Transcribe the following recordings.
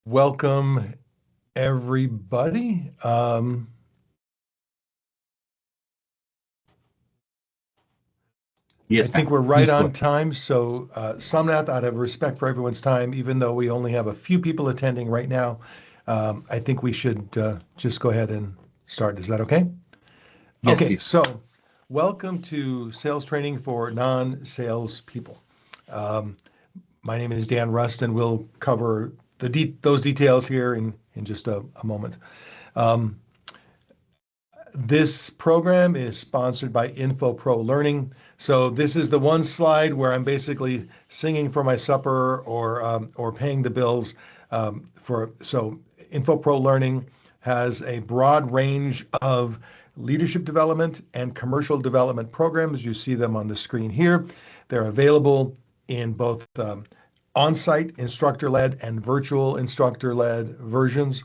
Welcome, everybody. I Yes, think ma'am. we're right Please go on ahead. time. So, Somnath, out of respect for everyone's time, even though we only have a few people attending right now, I think we should just go ahead and start. Is that okay? Yes, Okay, please. so welcome to sales training for non-sales people. My name is Dan Rust, and we'll cover those details here in just a moment. This program is sponsored by Infopro Learning. So this is the one slide where I'm basically singing for my supper or paying the bills. So Infopro Learning has a broad range of leadership development and commercial development programs. You see them on the screen here. They're available in both on-site instructor-led and virtual instructor-led versions.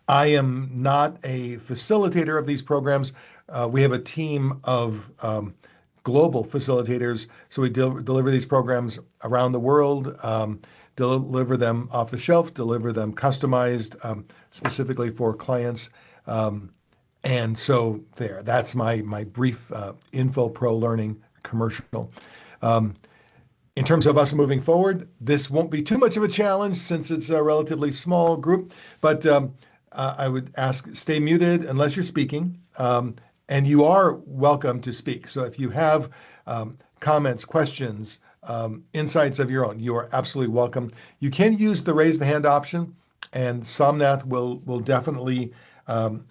I am not a facilitator of these programs. We have a team of global facilitators. So we deliver these programs around the world, deliver them off the shelf, deliver them customized specifically for clients. And so that's my brief Info Pro Learning commercial. In terms of us moving forward, this won't be too much of a challenge since it's a relatively small group, but I would ask stay muted unless you're speaking, and you are welcome to speak. So if you have comments, questions, insights of your own, you are absolutely welcome. You can use the raise the hand option, and Somnath will definitely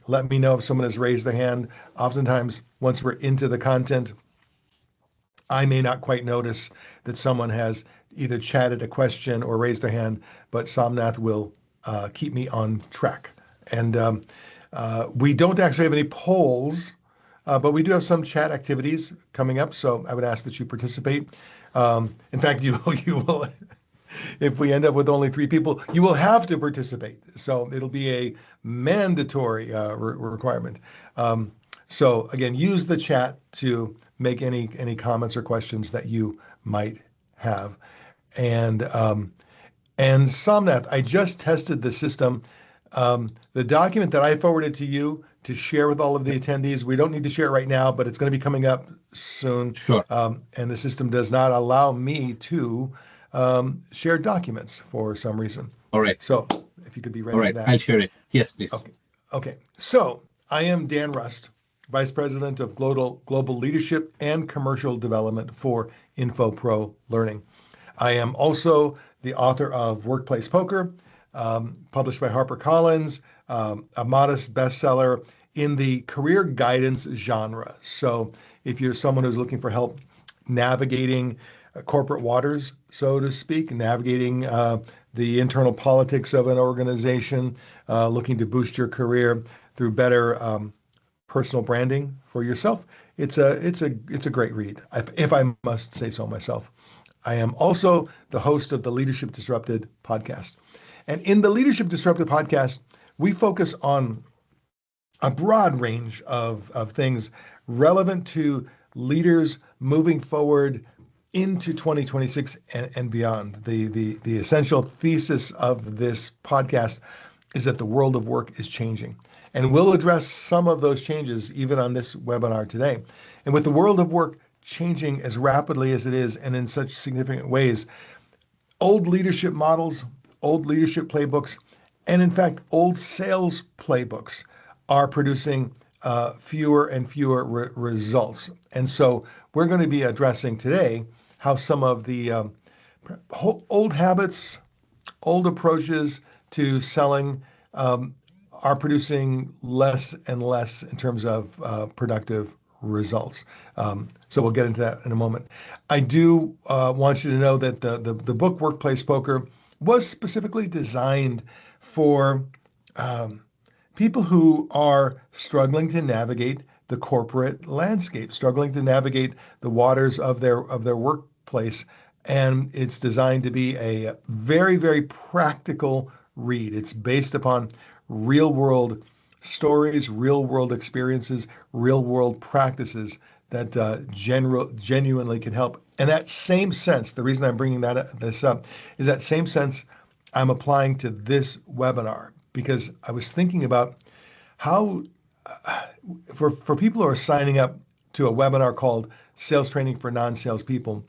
let me know if someone has raised their hand. Oftentimes, once we're into the content, I may not quite notice that someone has either chatted a question or raised their hand, but Somnath will keep me on track. And we don't actually have any polls, but we do have some chat activities coming up. So I would ask that you participate. In fact, you will, if we end up with only three people, you will have to participate. So it'll be a mandatory requirement. So again, use the chat to make any comments or questions that you might have. And Somnath, I just tested the system. The document that I forwarded to you to share with all of the attendees, we don't need to share it right now, but it's going to be coming up soon. Sure. And the system does not allow me to share documents for some reason. All right. So if you could be All ready for right. I'll that. share it. Yes, please. Okay. Okay. So I am Dan Rust, Vice President of Global Leadership and Commercial Development for InfoPro Learning. I am also the author of Workplace Poker, published by HarperCollins, a modest bestseller in the career guidance genre. So if you're someone who's looking for help navigating corporate waters, so to speak, navigating the internal politics of an organization, looking to boost your career through better personal branding for yourself, it's a great read, if I must say so myself. I am also the host of the Leadership Disrupted podcast. And in the Leadership Disrupted podcast, we focus on a broad range of things relevant to leaders moving forward into 2026 and beyond. The essential thesis of this podcast is that the world of work is changing. And we'll address some of those changes even on this webinar today. And with the world of work changing as rapidly as it is and in such significant ways, old leadership models, old leadership playbooks, and in fact, old sales playbooks are producing fewer and fewer results. And so we're going to be addressing today how some of the old habits, old approaches to selling are producing less and less in terms of productive results. So we'll get into that in a moment. I do want you to know that the book Workplace Poker was specifically designed for people who are struggling to navigate the corporate landscape, struggling to navigate the waters of their workplace. And it's designed to be a very, very practical read. It's based upon real world stories, real world experiences, real world practices that genuinely can help. And that same sense, the reason I'm bringing this up is that same sense I'm applying to this webinar because I was thinking about how, for people who are signing up to a webinar called Sales Training for Non-Sales People,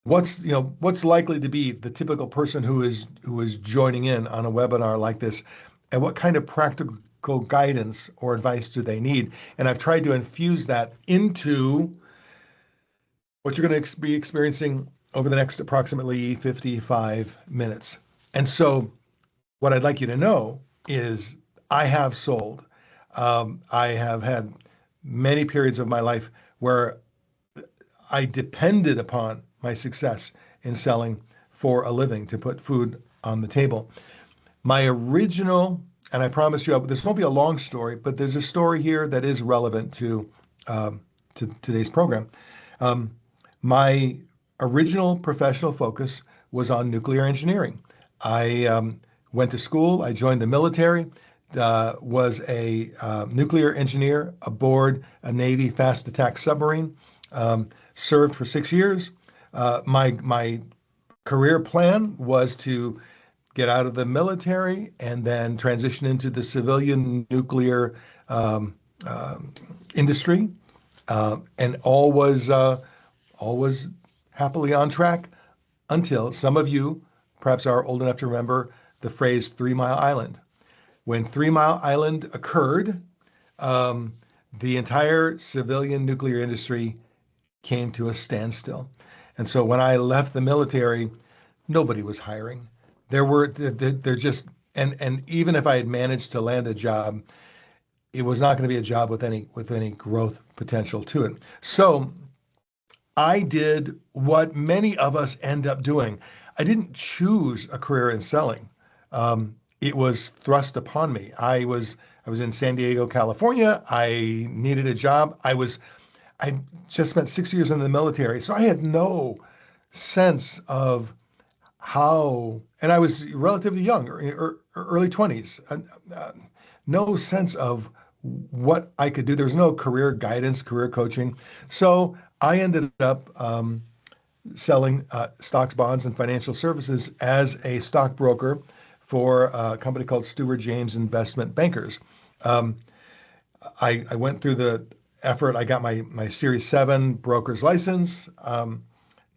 what's likely to be the typical person who is joining in on a webinar like this, and what kind of practical guidance or advice do they need? And I've tried to infuse that into what you're going to be experiencing over the next approximately 55 minutes. And so what I'd like you to know is I have sold. I have had many periods of my life where I depended upon my success in selling for a living to put food on the table. My original, and I promise you, this won't be a long story, but there's a story here that is relevant to today's program. My original professional focus was on nuclear engineering. I went to school, I joined the military, was a nuclear engineer aboard a Navy fast attack submarine, served for 6 years. My career plan was to get out of the military and then transition into the civilian nuclear industry, and all was happily on track until some of you perhaps are old enough to remember the phrase 3 Mile Island. When 3 Mile Island occurred, the entire civilian nuclear industry came to a standstill. And so when I left the military, nobody was hiring. There just, and even if I had managed to land a job, it was not going to be a job with any growth potential to it. So I did what many of us end up doing. I didn't choose a career in selling. It was thrust upon me. I was in San Diego, California. I needed a job. I just spent 6 years in the military, so I had no sense of how, and I was relatively young, early 20s, no sense of what I could do. There was no career guidance, career coaching. So I ended up selling stocks, bonds, and financial services as a stockbroker for a company called Stewart James Investment Bankers. I went through the effort. I got my Series 7 broker's license,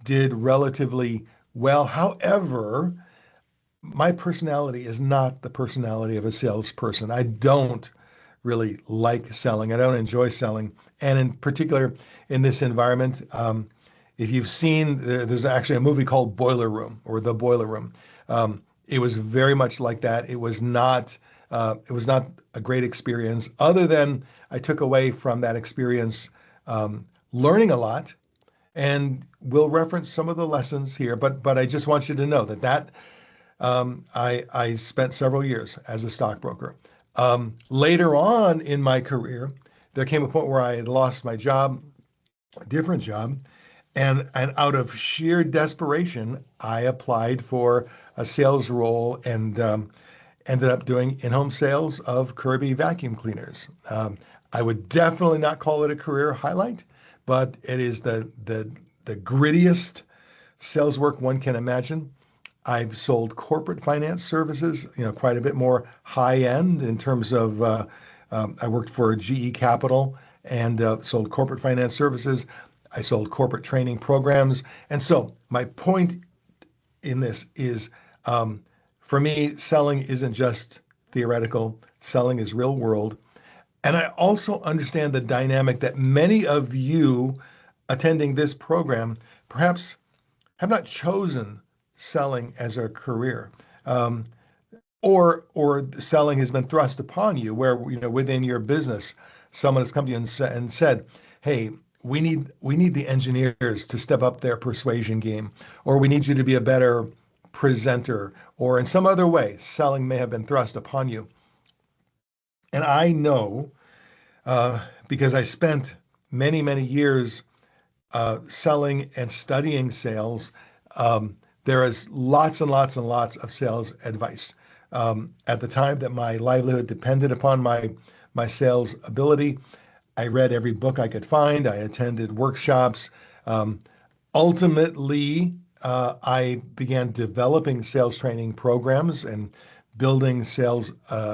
did relatively well. However, my personality is not the personality of a salesperson. I don't really like selling. I don't enjoy selling. And in particular, in this environment, if you've seen, there's actually a movie called Boiler Room or The Boiler Room. It was very much like that. It was not a great experience, other than I took away from that experience learning a lot, and we'll reference some of the lessons here. But I just want you to know that I spent several years as a stockbroker. Later on in my career, there came a point where I had lost my job, a different job, and out of sheer desperation, I applied for a sales role and ended up doing in-home sales of Kirby vacuum cleaners. I would definitely not call it a career highlight, but it is the grittiest sales work one can imagine. I've sold corporate finance services, quite a bit more high end in terms of, I worked for GE Capital and sold corporate finance services. I sold corporate training programs. And so my point in this is, for me, selling isn't just theoretical. Selling is real world. And I also understand the dynamic that many of you attending this program perhaps have not chosen selling as a career, or selling has been thrust upon you, where within your business, someone has come to you and said, "Hey, we need the engineers to step up their persuasion game, or we need you to be a better presenter," or in some other way, selling may have been thrust upon you. And I know, because I spent many years selling and studying sales, there is lots and lots and lots of sales advice. At the time that my livelihood depended upon my sales ability, I read every book I could find. I attended workshops. Ultimately, I began developing sales training programs and building sales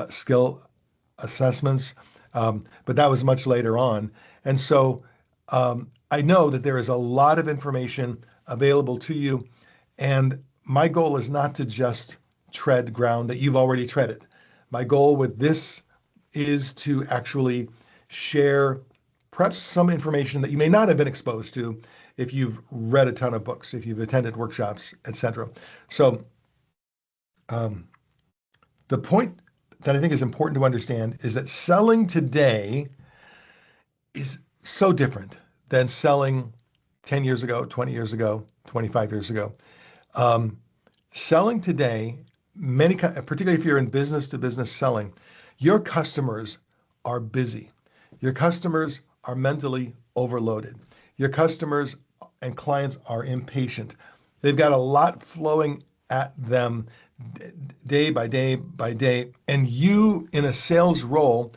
skill assessments, but that was much later on. And so I know that there is a lot of information available to you, and my goal is not to just tread ground that you've already treaded. My goal with this is to actually share perhaps some information that you may not have been exposed to if you've read a ton of books, if you've attended workshops, etc. So the point that I think is important to understand is that selling today is so different than selling 10 years ago, 20 years ago, 25 years ago. Selling today, particularly if you're in business to business selling, your customers are busy. Your customers are mentally overloaded. Your customers and clients are impatient. They've got a lot flowing at them day by day by day. And you in a sales role,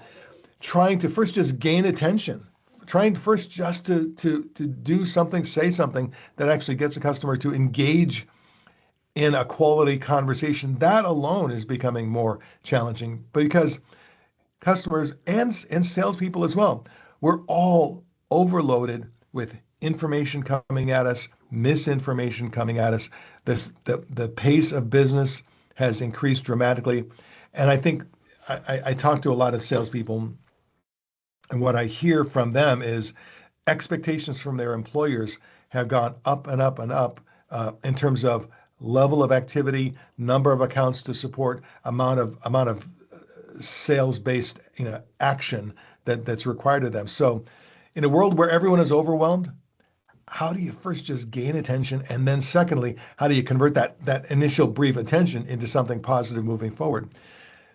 trying to first just gain attention, trying first just to do something, say something that actually gets a customer to engage in a quality conversation, that alone is becoming more challenging because customers and salespeople as well, we're all overloaded with information coming at us, misinformation coming at us. The pace of business has increased dramatically. And I think I talk to a lot of salespeople, and what I hear from them is expectations from their employers have gone up and up and up in terms of level of activity, number of accounts to support, amount of sales-based action that's required of them. So in a world where everyone is overwhelmed, how do you first just gain attention? And then secondly, how do you convert that initial brief attention into something positive moving forward?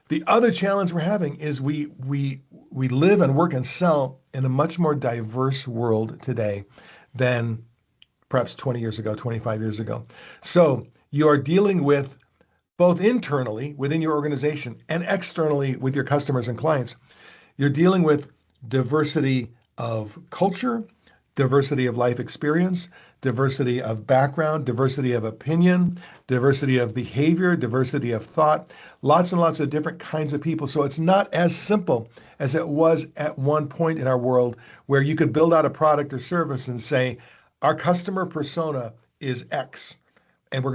The other challenge we're having is we live and work and sell in a much more diverse world today than perhaps 20 years ago, 25 years ago. So you are dealing with both internally within your organization and externally with your customers and clients. You're dealing with diversity of culture, diversity of life experience, diversity of background, diversity of opinion, diversity of behavior, diversity of thought, lots and lots of different kinds of people. So it's not as simple as it was at one point in our world where you could build out a product or service and say, our customer persona is X, and we're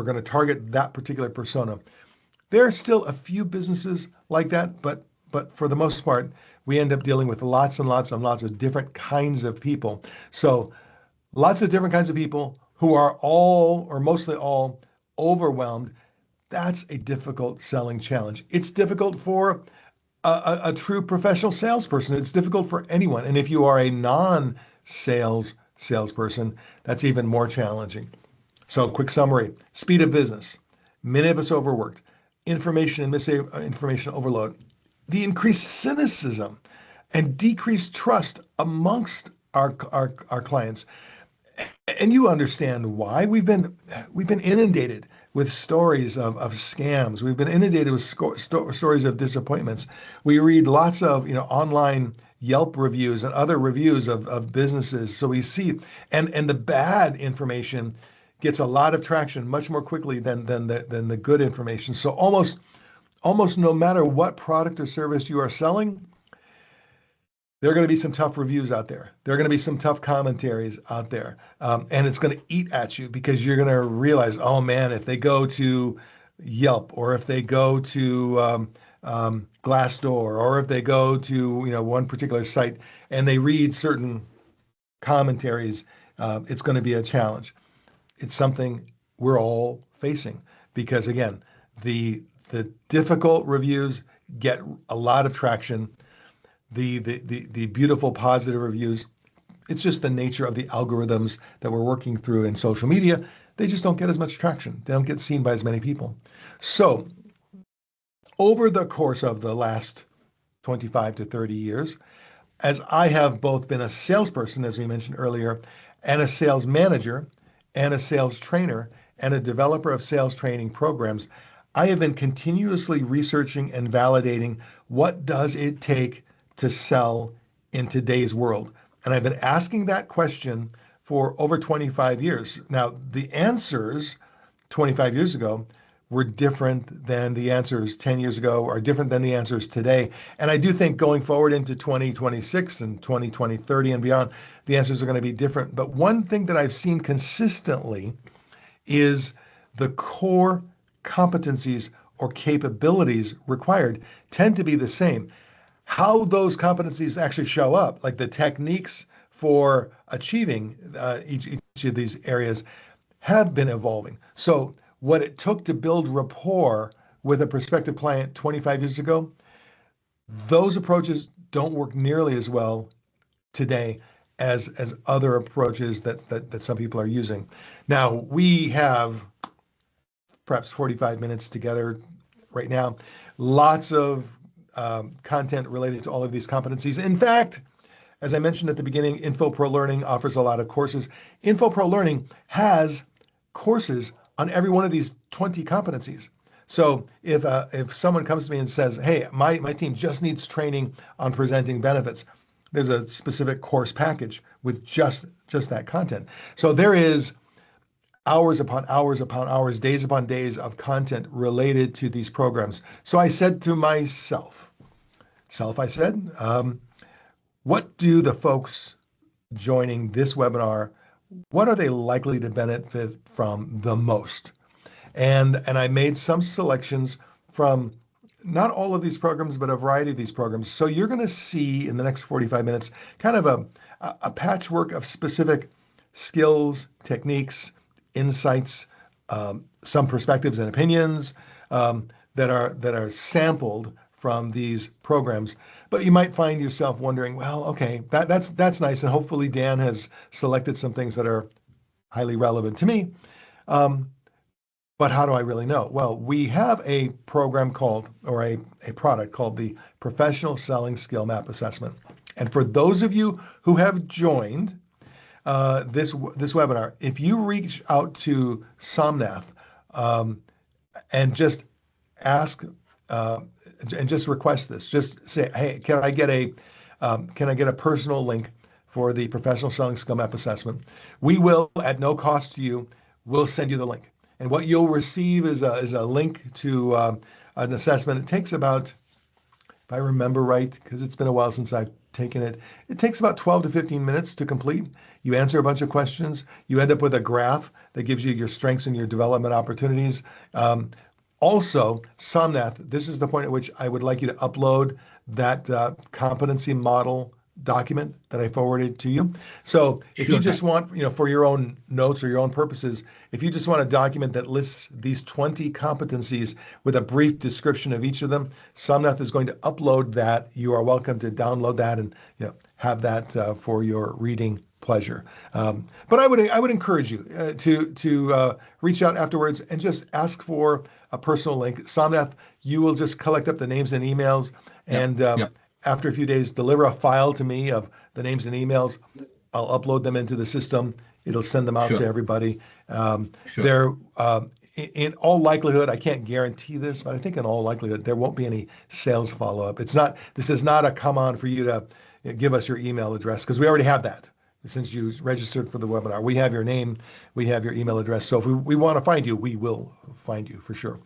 gonna target that particular persona. There are still a few businesses like that, but for the most part, we end up dealing with lots and lots and lots of different kinds of people. So lots of different kinds of people who are all or mostly all overwhelmed. That's a difficult selling challenge. It's difficult for a true professional salesperson. It's difficult for anyone. And if you are a salesperson, that's even more challenging. So quick summary: speed of business, many of us overworked, information and misinformation overload, the increased cynicism and decreased trust amongst our clients. And you understand why. We've been inundated with stories of scams. We've been inundated with stories of disappointments. We read lots of online Yelp reviews and other reviews of businesses. So we see, and the bad information gets a lot of traction much more quickly than the good information. So almost no matter what product or service you are selling, there are going to be some tough reviews out there. There are going to be some tough commentaries out there. And it's going to eat at you because you're going to realize, oh man, if they go to Yelp or if they go to Glassdoor or if they go to one particular site and they read certain commentaries, it's going to be a challenge. It's something we're all facing because again, the difficult reviews get a lot of traction. The beautiful positive reviews, it's just the nature of the algorithms that we're working through in social media. They just don't get as much traction. They don't get seen by as many people. So over the course of the last 25 to 30 years, as I have both been a salesperson, as we mentioned earlier, and a sales manager and a sales trainer and a developer of sales training programs, I have been continuously researching and validating what does it take to sell in today's world. And I've been asking that question for over 25 years. Now, the answers 25 years ago were different than the answers 10 years ago, or different than the answers today. And I do think going forward into 2026 and 2030 and beyond, the answers are going to be different. But one thing that I've seen consistently is the core competencies or capabilities required tend to be the same. How those competencies actually show up, like the techniques for achieving each of these areas, have been evolving. So what it took to build rapport with a prospective client 25 years ago, those approaches don't work nearly as well today as other approaches that some people are using. Now, we have perhaps 45 minutes together right now. Lots of content related to all of these competencies. In fact, as I mentioned at the beginning, Infopro Learning offers a lot of courses. Infopro Learning has courses on every one of these 20 competencies. So if someone comes to me and says, hey, my team just needs training on presenting benefits, there's a specific course package with just that content. So there is hours upon hours upon hours, days upon days of content related to these programs. So I said to myself, what do the folks joining this webinar, what are they likely to benefit from the most? And I made some selections from not all of these programs, but a variety of these programs. So you're going to see in the next 45 minutes kind of a patchwork of specific skills, techniques, insights, some perspectives and opinions that are sampled from these programs. But you might find yourself wondering, well, okay, that's nice, and hopefully Dan has selected some things that are highly relevant to me. But how do I really know? Well, we have a program called, or a product called the Professional Selling Skill Map Assessment. And for those of you who have joined this webinar, if you reach out to Somnath and just ask and just request this, just say, hey, can I get a personal link for the Professional Selling Skill Map Assessment? We will, at no cost to you, we'll send you the link. And what you'll receive is a link to an assessment. It takes about, if I remember right, because it's been a while since I've taken it, it takes about 12 to 15 minutes to complete. You answer a bunch of questions. You end up with a graph that gives you your strengths and your development opportunities. Also, Somnath, this is the point at which I would like you to upload that competency model document that I forwarded to you. So if you just want, for your own notes or your own purposes, if you just want a document that lists these 20 competencies with a brief description of each of them, Somnath is going to upload that. You are welcome to download that and have that for your reading pleasure. But I would encourage you to reach out afterwards and just ask for a personal link. Somnath, you will just collect up the names and emails, and after a few days, deliver a file to me of the names and emails. I'll upload them into the system. It'll send them out to everybody. They're in all likelihood, I can't guarantee this, but I think in all likelihood, there won't be any sales follow-up. This is not a come on for you to give us your email address, because we already have that. Since you registered for the webinar, we have your name, we have your email address. So if we want to find you, we will find you for sure.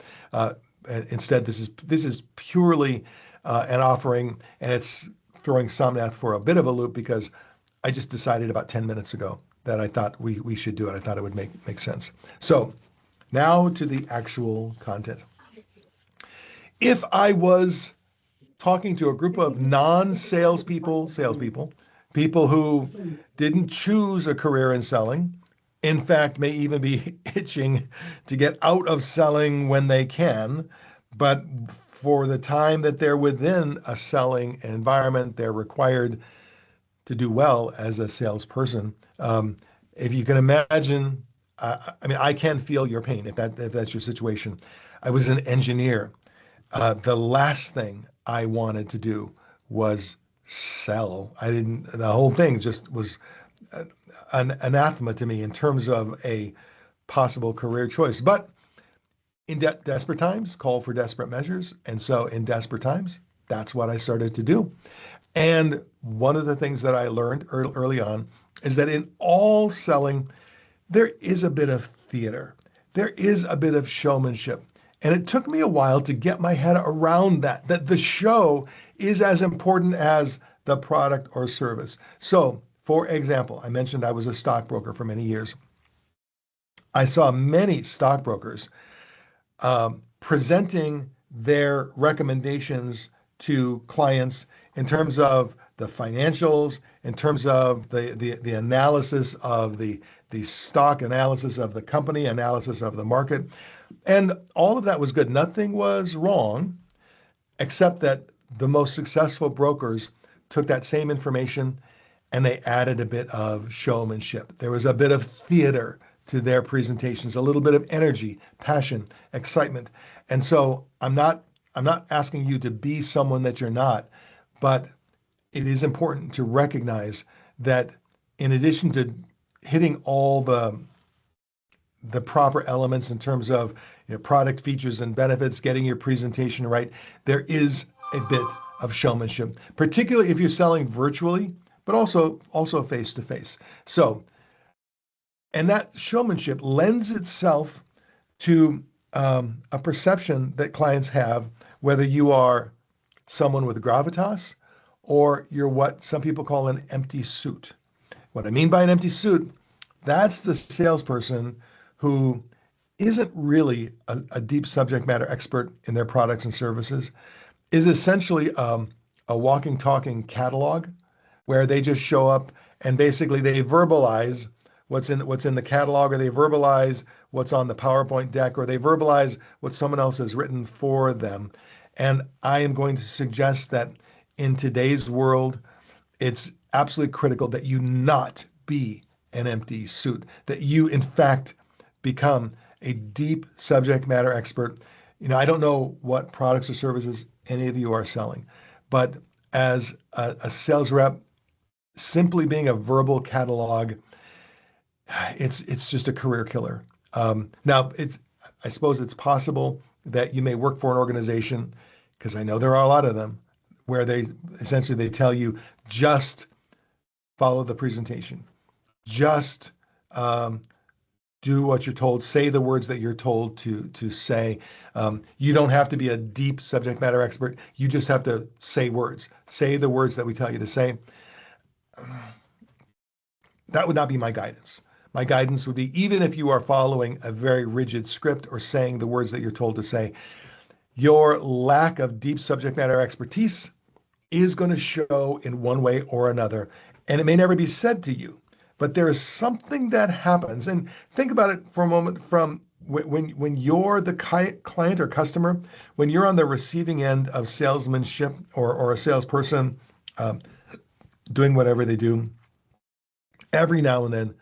Instead, this is purely an offering, and it's throwing Somnath for a bit of a loop, because I just decided about 10 minutes ago that I thought we should do it. I thought it would make sense. So now to the actual content. If I was talking to a group of non-salespeople, people who didn't choose a career in selling, in fact, may even be itching to get out of selling when they can, but for the time that they're within a selling environment, they're required to do well as a salesperson. If you can imagine, I can feel your pain if that's your situation. I was an engineer. The last thing I wanted to do was sell. The whole thing just was an anathema to me in terms of a possible career choice. But in desperate times, call for desperate measures. And so in desperate times, that's what I started to do. And one of the things that I learned early on is that in all selling, there is a bit of theater. There is a bit of showmanship. And it took me a while to get my head around that the show is as important as the product or service. So, for example, I mentioned I was a stockbroker for many years. I saw many stockbrokers presenting their recommendations to clients in terms of the financials, in terms of the analysis of the stock analysis of the company, analysis of the market. And all of that was good. Nothing was wrong, except that the most successful brokers took that same information and they added a bit of showmanship. There was a bit of theater to their presentations, a little bit of energy, passion, excitement. And so I'm not asking you to be someone that you're not, but it is important to recognize that in addition to hitting all the proper elements in terms of product features and benefits, getting your presentation right, there is a bit of showmanship, particularly if you're selling virtually, but also face to face. So, and that showmanship lends itself to a perception that clients have, whether you are someone with gravitas or you're what some people call an empty suit. What I mean by an empty suit, that's the salesperson who isn't really a deep subject matter expert in their products and services, is essentially a walking, talking catalog where they just show up and basically they verbalize what's in the catalog, or they verbalize what's on the PowerPoint deck, or they verbalize what someone else has written for them. And I am going to suggest that in today's world, it's absolutely critical that you not be an empty suit, that you, in fact, become a deep subject matter expert. I don't know what products or services any of you are selling, but as a sales rep, simply being a verbal catalog, it's just a career killer. Now, I suppose it's possible that you may work for an organization, because I know there are a lot of them, where they tell you just follow the presentation, just do what you're told, say the words that you're told to say. You don't have to be a deep subject matter expert. You just have to say words. Say the words that we tell you to say. That would not be my guidance. My guidance would be, even if you are following a very rigid script or saying the words that you're told to say, your lack of deep subject matter expertise is going to show in one way or another. And it may never be said to you, but there is something that happens. And think about it for a moment, from when you're the client or customer, when you're on the receiving end of salesmanship, or a salesperson doing whatever they do, every now and then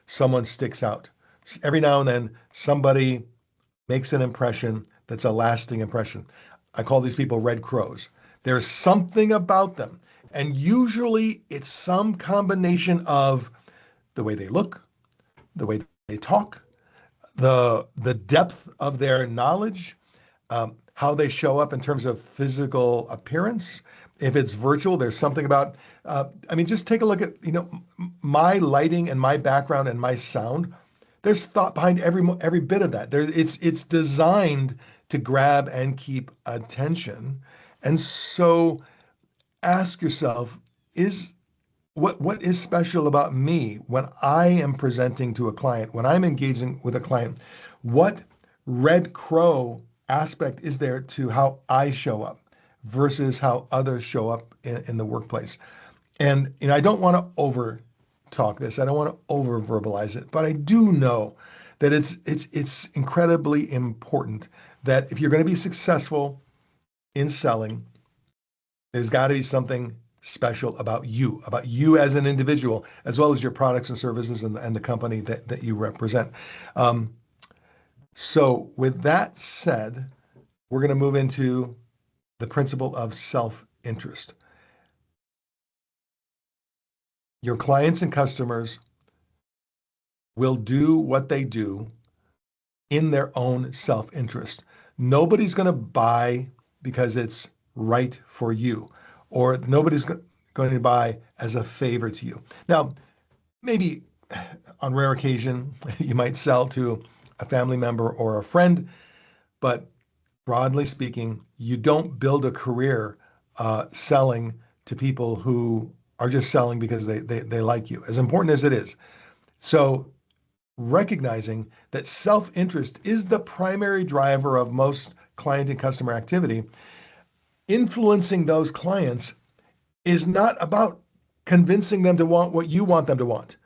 someone sticks out. Every now and then somebody makes an impression that's a lasting impression. I call these people red crows. There's something about them. And usually it's some combination of the way they look, the way they talk, the depth of their knowledge, how they show up in terms of physical appearance. If it's virtual, there's something about, just take a look at, my lighting and my background and my sound. There's thought behind every bit of that. It's designed to grab and keep attention. And so ask yourself, what is special about me when I am presenting to a client, when I'm engaging with a client? What red crow aspect is there to how I show up versus how others show up in the workplace? And I don't want to over talk this. I don't want to over verbalize it, but I do know that it's incredibly important that if you're going to be successful in selling, there's got to be something special about you as an individual, as well as your products and services and the company that you represent. So with that said, we're going to move into the principle of self-interest. Your clients and customers will do what they do in their own self-interest. Nobody's going to buy because it's right for you, or nobody's going to buy as a favor to you. Now, maybe on rare occasion, you might sell to a family member or a friend, but broadly speaking, you don't build a career selling to people who are just selling because they like you, as important as it is. So recognizing that self-interest is the primary driver of most client and customer activity, influencing those clients is not about convincing them to want what you want them to want.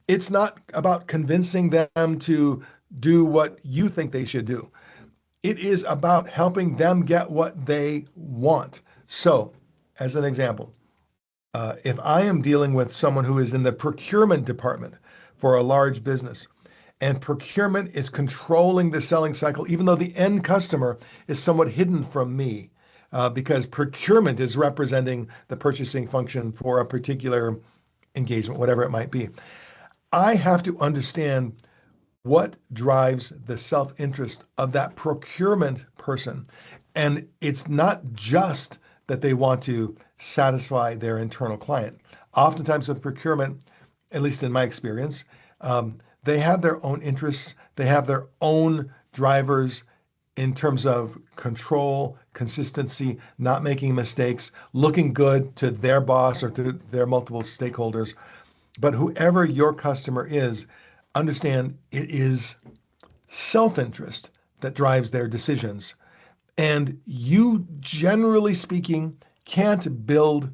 It's not about convincing them to do what you think they should do. It is about helping them get what they want. So, as an example, if I am dealing with someone who is in the procurement department for a large business, and procurement is controlling the selling cycle, even though the end customer is somewhat hidden from me, because procurement is representing the purchasing function for a particular engagement, whatever it might be. I have to understand what drives the self-interest of that procurement person. And it's not just that they want to satisfy their internal client. Oftentimes with procurement, at least in my experience, they have their own interests. They have their own drivers in terms of control, consistency, not making mistakes, looking good to their boss or to their multiple stakeholders. But whoever your customer is, understand it is self-interest that drives their decisions. And you, generally speaking, can't build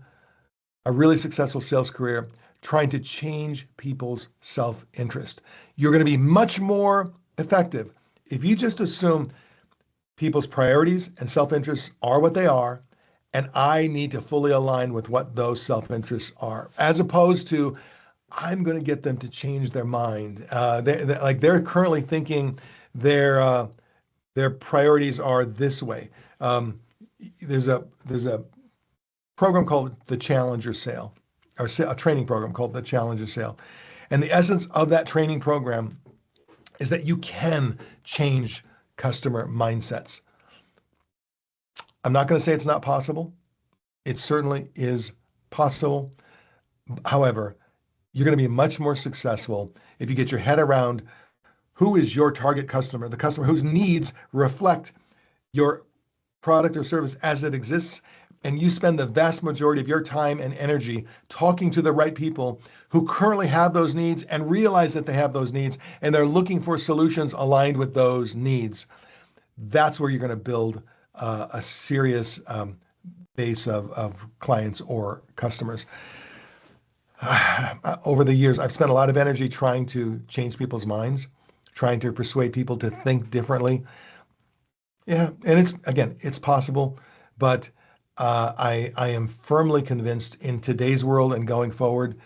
a really successful sales career trying to change people's self-interest. You're going to be much more effective if you just assume people's priorities and self-interests are what they are, and I need to fully align with what those self-interests are, as opposed to I'm going to get them to change their mind. They're currently thinking their priorities are this way. There's a program called the Challenger Sale, or a training program called the Challenger Sale, and the essence of that training program is that you can change customer mindsets. I'm not going to say it's not possible. It certainly is possible. However, you're going to be much more successful if you get your head around who is your target customer, the customer whose needs reflect your product or service as it exists, and you spend the vast majority of your time and energy talking to the right people who currently have those needs and realize that they have those needs, and they're looking for solutions aligned with those needs. That's where you're going to build a serious base of clients or customers. Over the years, I've spent a lot of energy trying to change people's minds, trying to persuade people to think differently. Yeah, and it's possible, but I am firmly convinced in today's world and going forward,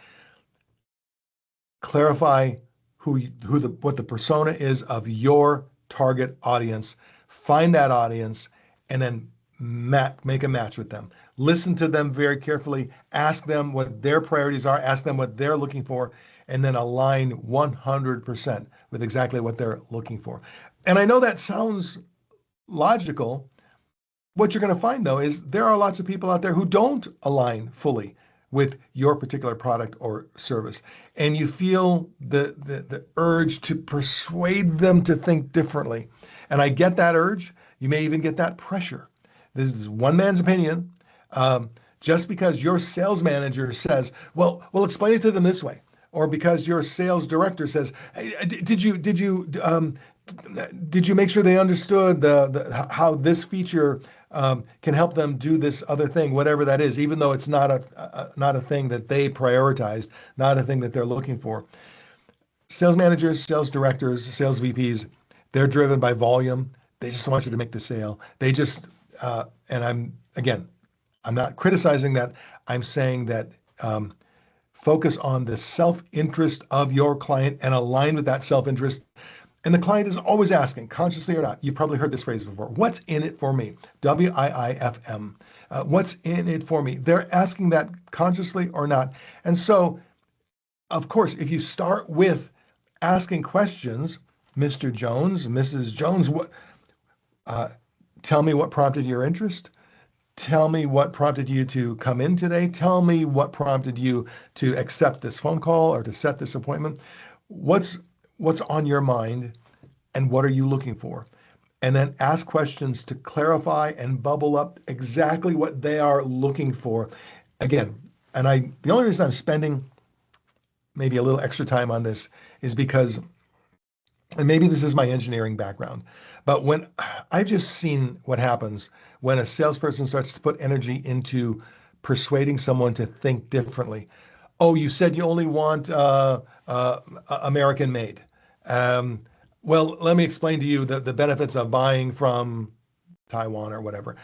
clarify what the persona is of your target audience, find that audience, and then make a match with them. Listen to them very carefully, ask them what their priorities are, ask them what they're looking for, and then align 100% with exactly what they're looking for. And I know that sounds logical. What you're going to find, though, is there are lots of people out there who don't align fully with your particular product or service. And you feel the urge to persuade them to think differently. And I get that urge. You may even get that pressure. This is one man's opinion. Just because your sales manager says, well, we'll explain it to them this way, or because your sales director says, hey, did you make sure they understood how this feature can help them do this other thing, whatever that is, even though it's not a thing that they prioritized, not a thing that they're looking for. Sales managers, sales directors, sales VPs, they're driven by volume. They just want you to make the sale. They just, and I'm not criticizing that. I'm saying that focus on the self-interest of your client and align with that self-interest. And the client is always asking, consciously or not, you've probably heard this phrase before, what's in it for me? WIIFM. What's in it for me? They're asking that consciously or not. And so, of course, if you start with asking questions, Mr. Jones, Mrs. Jones, tell me what prompted your interest. Tell me what prompted you to come in today. Tell me what prompted you to accept this phone call or to set this appointment. What's what's on your mind and what are you looking for? And then ask questions to clarify and bubble up exactly what they are looking for. Again, the only reason I'm spending maybe a little extra time on this is because, and maybe this is my engineering background, but when I've just seen what happens when a salesperson starts to put energy into persuading someone to think differently. Oh, you said you only want American made. Um, well, let me explain to you the benefits of buying from Taiwan or whatever.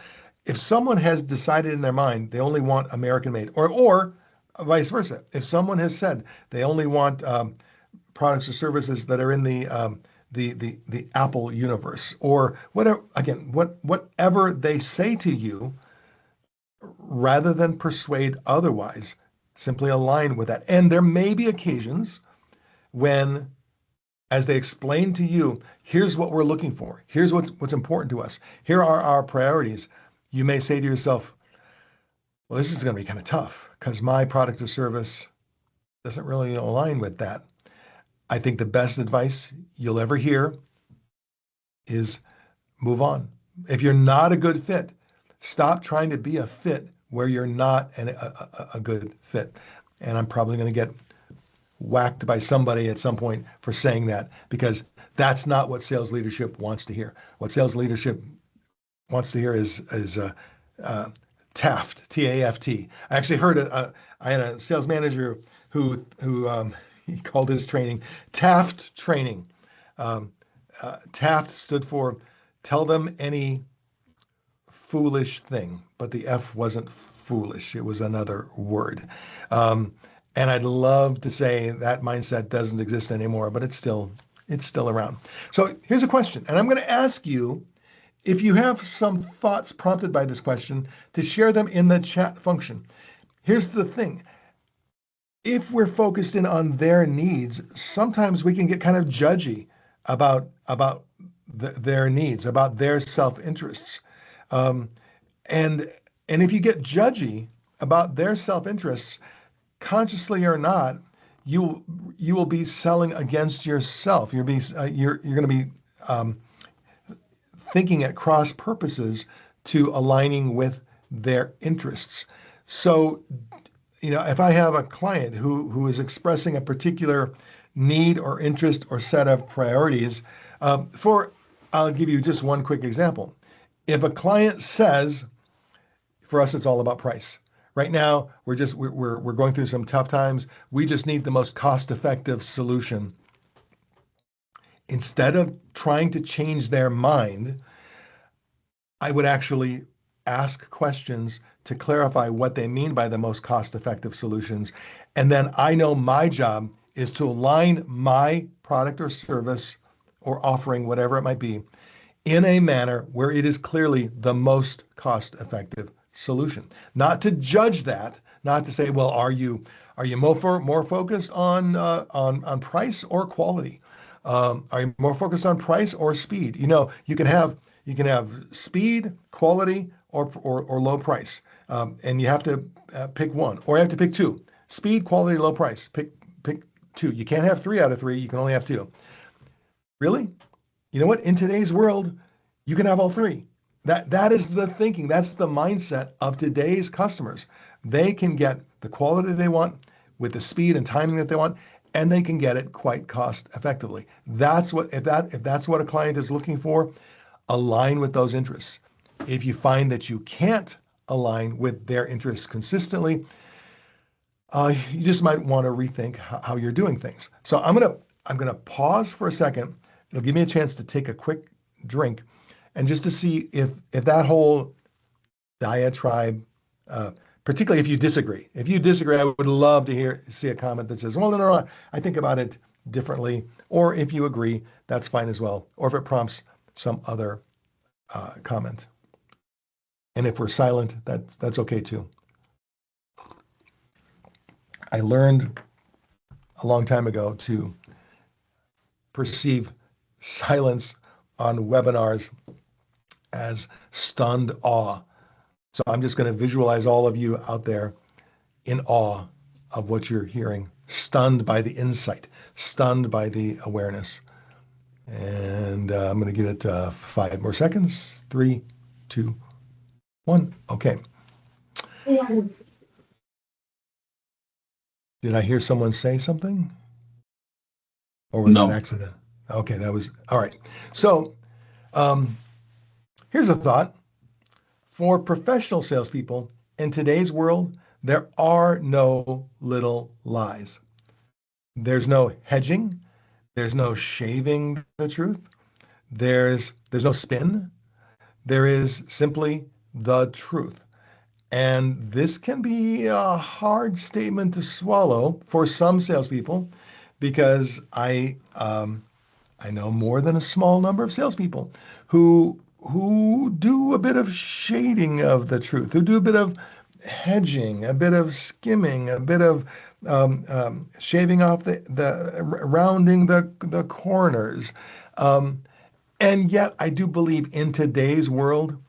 If someone has decided in their mind they only want American made, or vice versa, if someone has said they only want products or services that are in the Apple universe, or whatever, again, whatever they say to you, rather than persuade otherwise, simply align with that. And there may be occasions when, as they explain to you, here's what we're looking for, here's what's important to us, here are our priorities, you may say to yourself, well, this is going to be kind of tough because my product or service doesn't really align with that. I think the best advice you'll ever hear is move on. If you're not a good fit, stop trying to be a fit where you're not a good fit. And I'm probably going to get whacked by somebody at some point for saying that, because that's not what sales leadership wants to hear. What sales leadership wants to hear is TAFT, T-A-F-T. I actually heard I had a sales manager who he called his training TAFT training. TAFT stood for tell them any foolish thing, but the F wasn't foolish. It was another word. And I'd love to say that mindset doesn't exist anymore, but it's still around. So here's a question, and I'm going to ask you, if you have some thoughts prompted by this question, to share them in the chat function. Here's the thing. If we're focused in on their needs, sometimes we can get kind of judgy about their needs, about their self-interests. And if you get judgy about their self-interests, consciously or not, you will be selling against yourself. You're going to be thinking at cross purposes to aligning with their interests. So, if I have a client who is expressing a particular need or interest or set of priorities, I'll give you just one quick example. If a client says, for us, it's all about price. Right now, we're going through some tough times. We just need the most cost-effective solution. Instead of trying to change their mind, I would actually ask questions to clarify what they mean by the most cost-effective solutions. And then I know my job is to align my product or service or offering, whatever it might be, in a manner where it is clearly the most cost-effective solution. Not to judge that, not to say, well, are you more focused on price or quality? Are you more focused on price or speed? You can have speed, quality, or low price, and you have to pick one, or you have to pick two: speed, quality, low price. Pick two. You can't have 3 out of 3. You can only have 2. Really? You know what? In today's world, you can have all 3. That is the thinking. That's the mindset of today's customers. They can get the quality they want with the speed and timing that they want, and they can get it quite cost effectively. If that's what a client is looking for, align with those interests. If you find that you can't align with their interests consistently, you just might want to rethink how you're doing things. So I'm gonna pause for a second. It'll give me a chance to take a quick drink, and just to see if that whole diatribe, particularly if you disagree. If you disagree, I would love to see a comment that says, well, no, I think about it differently. Or if you agree, that's fine as well. Or if it prompts some other comment. And if we're silent, that's okay too. I learned a long time ago to perceive silence on webinars as stunned awe. So I'm just going to visualize all of you out there in awe of what you're hearing, stunned by the insight, stunned by the awareness. And I'm going to give it 5 more seconds. 3, 2, 1. Okay. Did I hear someone say something? Or was that No. accident? Okay, that was all right. So um, here's a thought. For professional salespeople in today's world, there are no little lies. There's no hedging. There's no shaving the truth. There's no spin. There is simply the truth. And this can be a hard statement to swallow for some salespeople because I know more than a small number of salespeople who do a bit of shading of the truth, who do a bit of hedging, a bit of skimming, a bit of shaving off the rounding the corners. And yet, I do believe in today's world,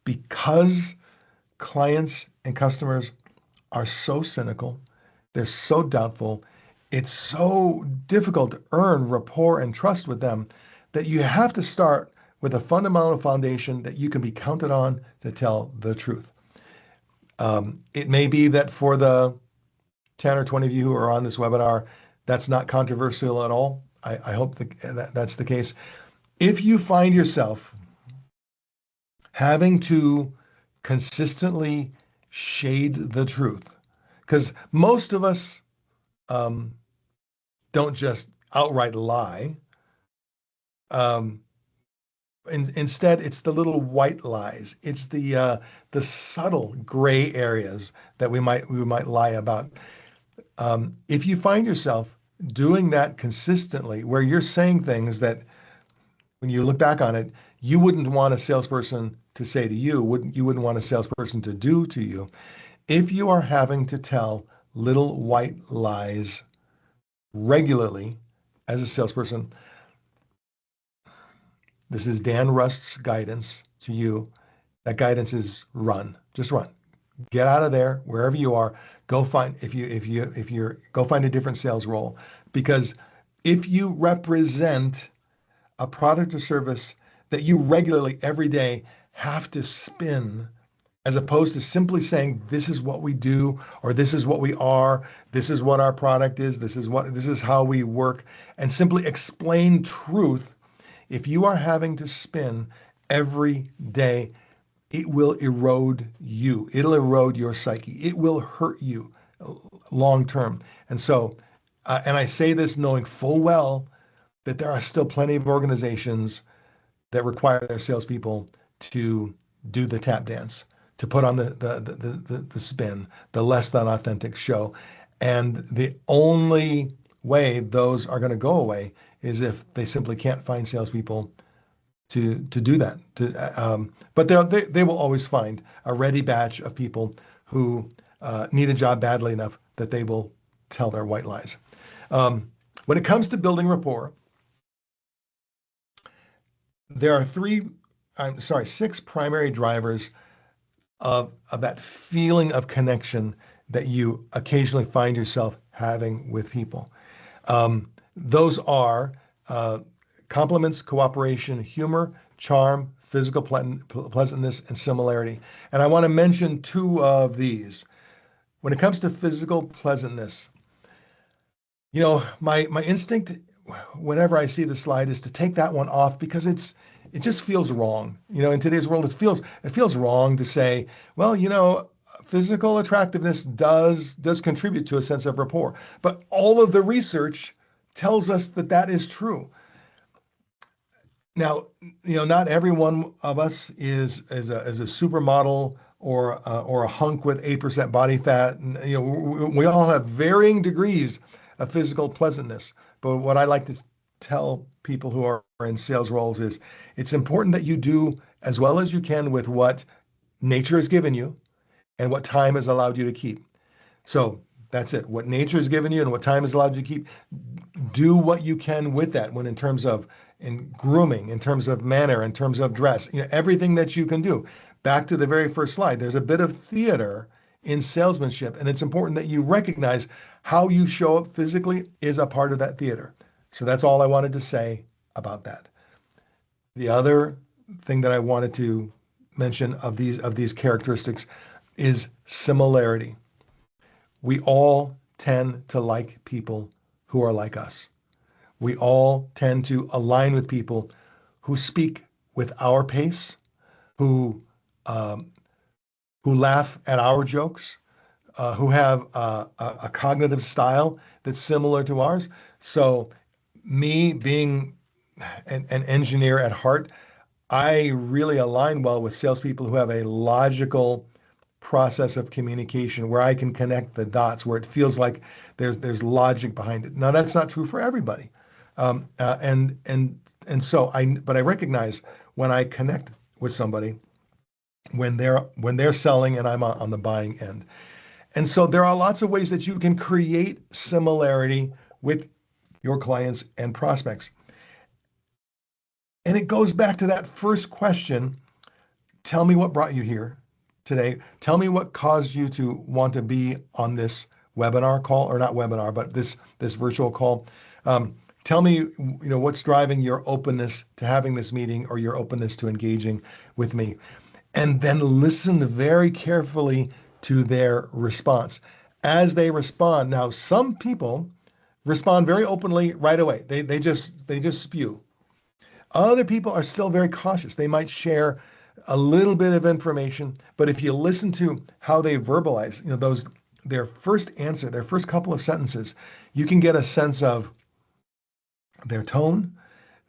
because clients and customers are so cynical, they're so doubtful, it's so difficult to earn rapport and trust with them that you have to start with a fundamental foundation that you can be counted on to tell the truth. It may be that for the 10 or 20 of you who are on this webinar, that's not controversial at all. I hope that's the case. If you find yourself having to consistently shade the truth, because most of us don't just outright lie. Instead, it's the little white lies. It's the subtle gray areas that we might lie about. If you find yourself doing that consistently, where you're saying things that, when you look back on it, you wouldn't want a salesperson to say to you, you wouldn't want a salesperson to do to you. If you are having to tell little white lies regularly as a salesperson, this is Dan Rust's guidance to you. That guidance is run. Just run. Get out of there wherever you are. Go find if you're go find a different sales role, because if you represent a product or service that you regularly every day have to spin, as opposed to simply saying, this is what we do, or this is what we are, this is what our product is, this is how we work, and simply explain truth. If you are having to spin every day, it will erode you. It'll erode your psyche. It will hurt you long term. And so, and I say this knowing full well that there are still plenty of organizations that require their salespeople to do the tap dance, to put on the spin, the less than authentic show. And the only way those are going to go away is if they simply can't find salespeople to do that. But they will always find a ready batch of people who need a job badly enough that they will tell their white lies. When it comes to building rapport, there are six primary drivers of that feeling of connection that you occasionally find yourself having with people. Those are compliments, cooperation, humor, charm, physical pleasantness, and similarity. And I want to mention two of these. When it comes to physical pleasantness, my instinct whenever I see the slide is to take that one off, because it just feels wrong. In today's world, it feels wrong to say, well, physical attractiveness does contribute to a sense of rapport. But all of the research tells us that is true. Now, not every one of us is a supermodel or a hunk with 8% body fat. And, we all have varying degrees of physical pleasantness. But what I like to tell people who are in sales roles is it's important that you do as well as you can with what nature has given you and what time has allowed you to keep. So that's it. What nature has given you and what time has allowed you to keep, do what you can with that in terms of grooming, in terms of manner, in terms of dress, everything that you can do. back to the very first slide, there's a bit of theater in salesmanship, and it's important that you recognize how you show up physically is a part of that theater. So that's all I wanted to say about that. The other thing that I wanted to mention of these characteristics is similarity. We all tend to like people who are like us. We all tend to align with people who speak with our pace, who um, who laugh at our jokes, who have a cognitive style that's similar to ours. So, me being an engineer at heart, I really align well with salespeople who have a logical process of communication where I can connect the dots, where it feels like there's logic behind it. Now, that's not true for everybody, and so but I recognize when I connect with somebody when they're selling and I'm on the buying end. And so there are lots of ways that you can create similarity with your clients and prospects. And it goes back to that first question. Tell me what brought you here today. Tell me what caused you to want to be on this webinar call, or not webinar, but this virtual call. Tell me, what's driving your openness to having this meeting or your openness to engaging with me. And then listen very carefully to their response. As they respond, now some people respond very openly right away. They just spew. Other people are still very cautious. They might share a little bit of information, but if you listen to how they verbalize, their first answer, their first couple of sentences, you can get a sense of their tone,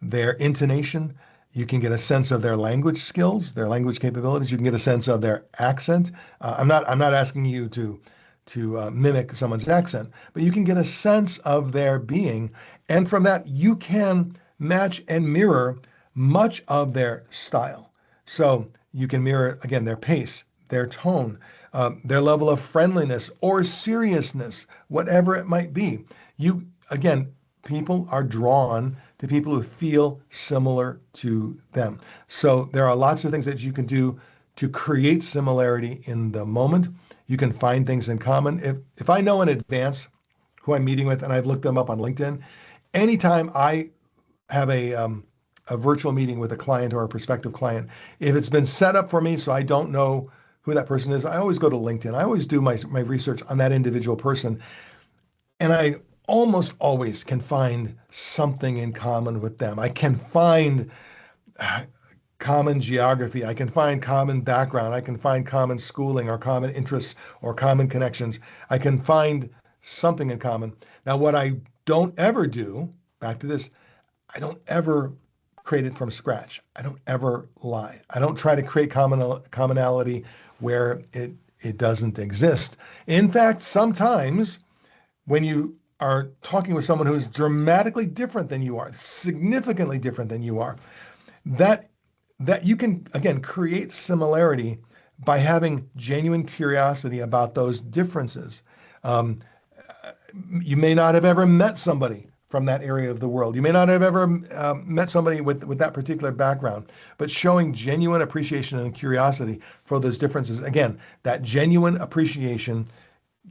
their intonation. You can get a sense of their language skills, their language capabilities. You can get a sense of their accent. I'm not asking you to mimic someone's accent, but you can get a sense of their being, and from that you can match and mirror much of their style. So you can mirror again their pace, their tone, their level of friendliness or seriousness, whatever it might be. People are drawn to people who feel similar to them. So there are lots of things that you can do to create similarity in the moment. You can find things in common. If I know in advance who I'm meeting with and I've looked them up on LinkedIn, anytime I have a virtual meeting with a client or a prospective client, if it's been set up for me so I don't know who that person is, I always go to LinkedIn. I always do my research on that individual person. And I almost always can find something in common with them. I can find common geography. I can find common background. I can find common schooling or common interests or common connections. I can find something in common. Now, what I don't ever do, back to this, I don't ever create it from scratch. I don't ever lie. I don't try to create commonality where it doesn't exist. In fact, sometimes when you are talking with someone who's dramatically different than you are, significantly different than you are, that you can, again, create similarity by having genuine curiosity about those differences. You may not have ever met somebody from that area of the world. You may not have ever met somebody with that particular background, but showing genuine appreciation and curiosity for those differences. Again, that genuine appreciation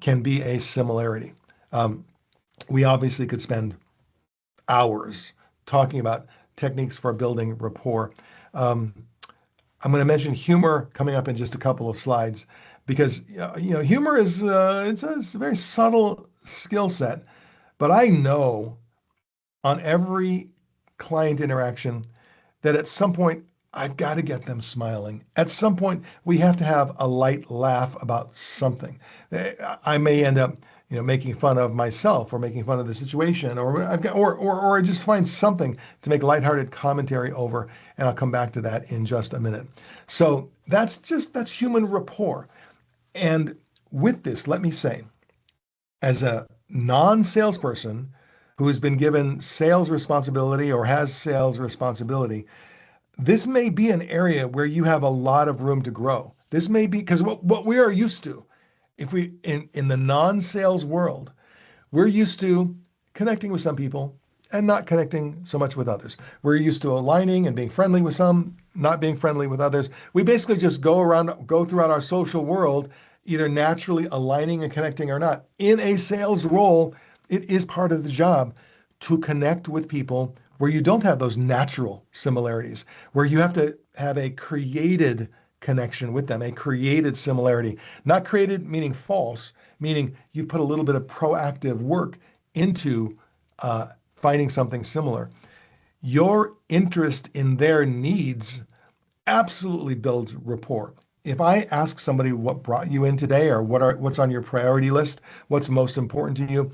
can be a similarity. We obviously could spend hours talking about techniques for building rapport. I'm going to mention humor coming up in just a couple of slides because humor is it's a very subtle skill set, but I know on every client interaction that at some point I've got to get them smiling. At some point we have to have a light laugh about something. I may end up making fun of myself or making fun of the situation, or I just find something to make lighthearted commentary over, and I'll come back to that in just a minute. So that's human rapport. And with this, let me say, as a non-salesperson who has been given sales responsibility or has sales responsibility, this may be an area where you have a lot of room to grow. This may be because what we are used to, if we in the non-sales world, we're used to connecting with some people, and not connecting so much with others. We're used to aligning and being friendly with some, not being friendly with others. We basically just go throughout our social world, either naturally aligning and connecting or not. In a sales role, it is part of the job to connect with people where you don't have those natural similarities, where you have to have a created connection with them, a created similarity. Not created meaning false, meaning you've put a little bit of proactive work into finding something similar. Your interest in their needs absolutely builds rapport. If I ask somebody what brought you in today or what's on your priority list, what's most important to you,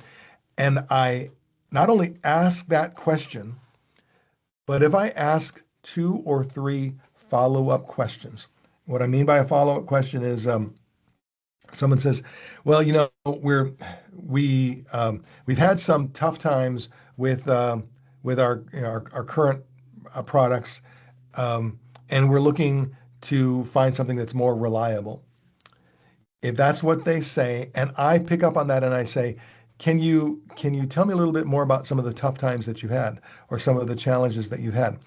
and I not only ask that question, but if I ask two or three follow-up questions, what I mean by a follow-up question is someone says, "Well, we've had some tough times with our current products, and we're looking to find something that's more reliable." If that's what they say, and I pick up on that and I say, can you tell me a little bit more about some of the tough times that you've had or some of the challenges that you've had?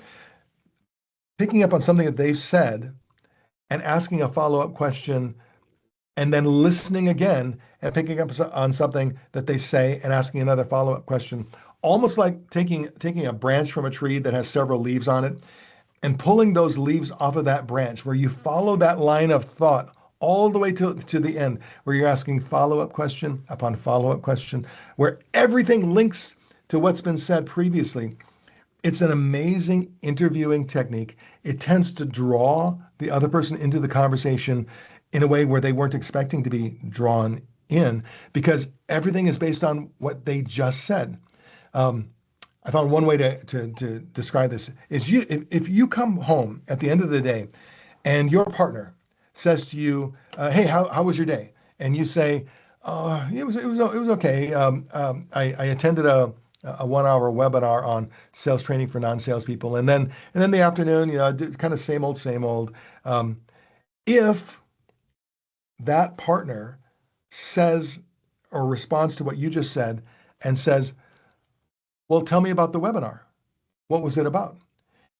Picking up on something that they've said and asking a follow-up question and then listening again and picking up on something that they say and asking another follow-up question, almost like taking a branch from a tree that has several leaves on it and pulling those leaves off of that branch, where you follow that line of thought all the way to the end, where you're asking follow-up question upon follow-up question, where everything links to what's been said previously. It's an amazing interviewing technique. It tends to draw the other person into the conversation in a way where they weren't expecting to be drawn in, because everything is based on what they just said. I found one way to describe this is if you come home at the end of the day and your partner says to you, "Hey, how was your day?" And you say, it was okay. I attended a 1 hour webinar on sales training for non-salespeople, and then the afternoon, kind of same old, same old. If that partner says or responds to what you just said and says, "Well, tell me about the webinar. What was it about?"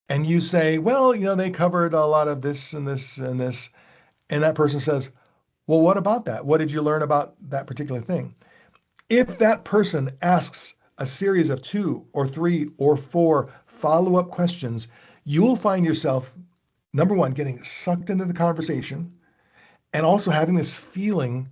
And you say, "Well, they covered a lot of this and this and this." And that person says, "Well, what about that? What did you learn about that particular thing?" If that person asks a series of 2 or 3 or 4 follow-up questions, you will find yourself, number one, getting sucked into the conversation and also having this feeling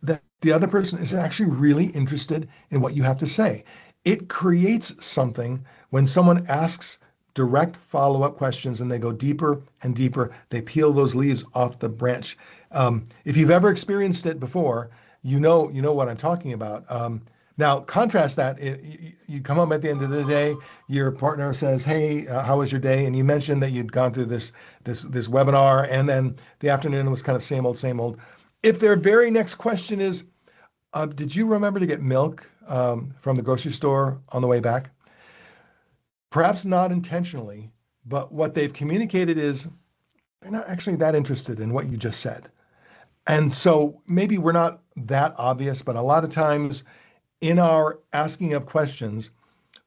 that the other person is actually really interested in what you have to say. It creates something when someone asks direct follow-up questions and they go deeper and deeper. They peel those leaves off the branch. If you've ever experienced it before, you know what I'm talking about. Now, contrast that. You come home at the end of the day, your partner says, "Hey, how was your day?" And you mentioned that you'd gone through this webinar, and then the afternoon was kind of same old, same old. If their very next question is, "Did you remember to get milk from the grocery store on the way back?" Perhaps not intentionally, but what they've communicated is they're not actually that interested in what you just said. And so maybe we're not that obvious, but a lot of times in our asking of questions,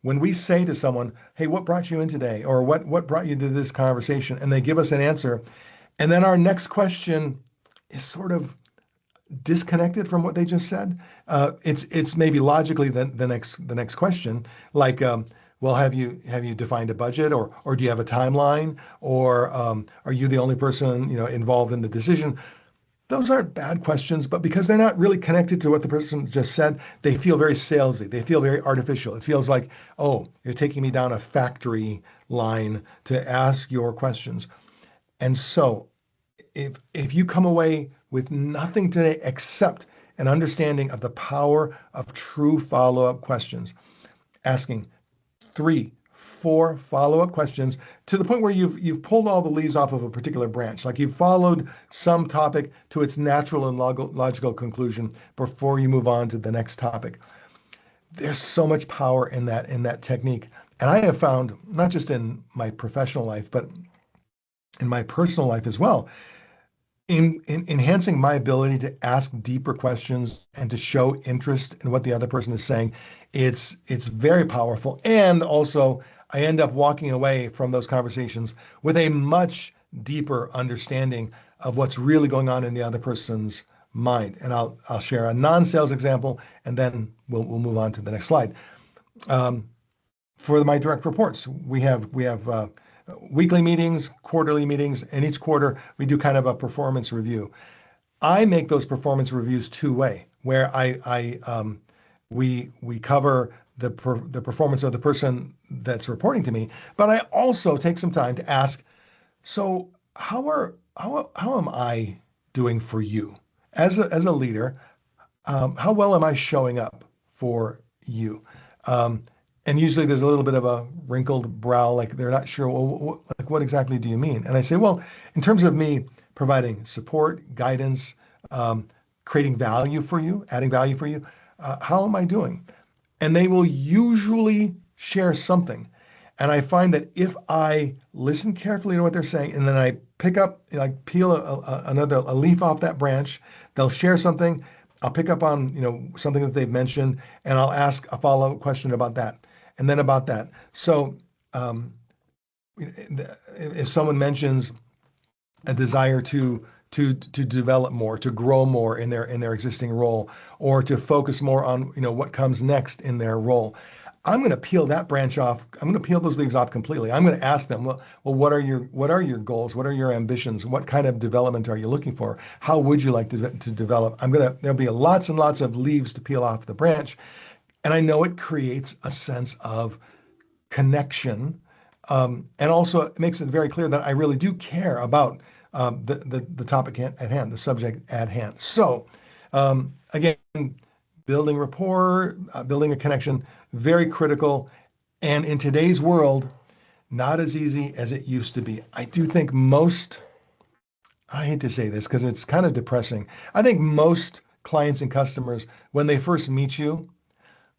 when we say to someone, "Hey, what brought you in today?" or what brought you to this conversation? And they give us an answer. And then our next question is sort of disconnected from what they just said. It's maybe logically the next question, like, well, have you defined a budget, or do you have a timeline, or are you the only person involved in the decision? Those aren't bad questions, but because they're not really connected to what the person just said, they feel very salesy. They feel very artificial. It feels like, oh, you're taking me down a factory line to ask your questions. And so if you come away with nothing today except an understanding of the power of true follow-up questions, asking 3, 4 follow-up questions to the point where you've pulled all the leaves off of a particular branch, like you've followed some topic to its natural and logical conclusion before you move on to the next topic. There's so much power in that technique. And I have found, not just in my professional life, but in my personal life as well, in enhancing my ability to ask deeper questions and to show interest in what the other person is saying, it's very powerful. And also, I end up walking away from those conversations with a much deeper understanding of what's really going on in the other person's mind. And I'll share a non-sales example, and then we'll move on to the next slide. For my direct reports, we have weekly meetings, quarterly meetings, and each quarter we do kind of a performance review. I make those performance reviews two-way, where we cover the performance of the person that's reporting to me, but I also take some time to ask, so how am I doing for you as a leader? How well am I showing up for you? And usually there's a little bit of a wrinkled brow, like they're not sure, well, like what exactly do you mean? And I say, well, in terms of me providing support, guidance, creating value for you, adding value for you, how am I doing? And they will usually share something. And I find that if I listen carefully to what they're saying, and then I pick up, like peel a leaf off that branch, they'll share something. I'll pick up on, something that they've mentioned, and I'll ask a follow-up question about that, and then about that. So if someone mentions a desire to develop more, to grow more in their existing role, or to focus more on what comes next in their role, I'm going to peel that branch off. I'm going to peel those leaves off completely. I'm going to ask them, well, what are your goals? What are your ambitions? What kind of development are you looking for? How would you like to develop? There'll be lots and lots of leaves to peel off the branch. And I know it creates a sense of connection. And also it makes it very clear that I really do care about the topic at hand, the subject at hand. So again, building rapport, building a connection, very critical. And in today's world, not as easy as it used to be. I do think I hate to say this because it's kind of depressing. I think most clients and customers, when they first meet you,